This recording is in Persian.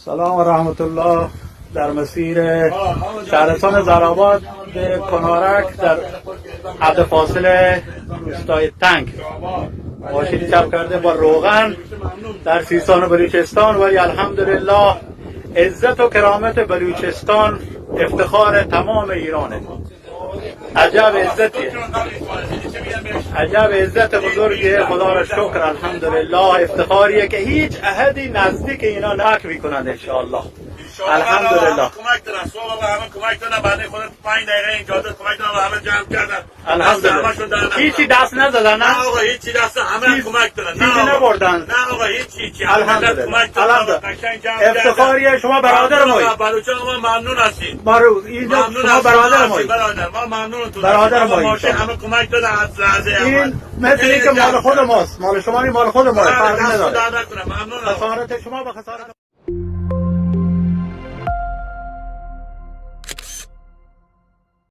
سلام و رحمت الله. در مسیر شهرستان زرآباد به کنارک در حد فاصله روستای تنگ ماشین چپ کرده با روغن در سیستان و بلوچستان. ولی الحمدلله عزت و کرامت بلوچستان افتخار تمام ایرانه. عجب عزتیه، عجب عزت بزرگیه. خدا را شکر، الحمدلله. افتخاریه که هیچ احدی نزدیک اینا نک میکنند انشاءالله. الحمدلله. کمک دارن، صبح همه کمک دارن، بعد خود 5 دقیقه اینجا کمک دارن و همه جمع کردن. الحمدلله. هیچی دست نزدن؟ نه آقا هیچی دست، همه کمک دارن. چیزی نبردن؟ نه آقا هیچی. الحمدلله. افتخاریه. شما برادر مایید. بلوچان ما ممنون هستیم. اینجا شما برادر مایید. ما ممنونتون. برادر مایید. ماشین همه کمک دادن از لحظه اول. این مثل اینکه مال خود ماست. مال شما این مال خود ماست. فرقی نداره. ممنون. خسارت شما به خسارت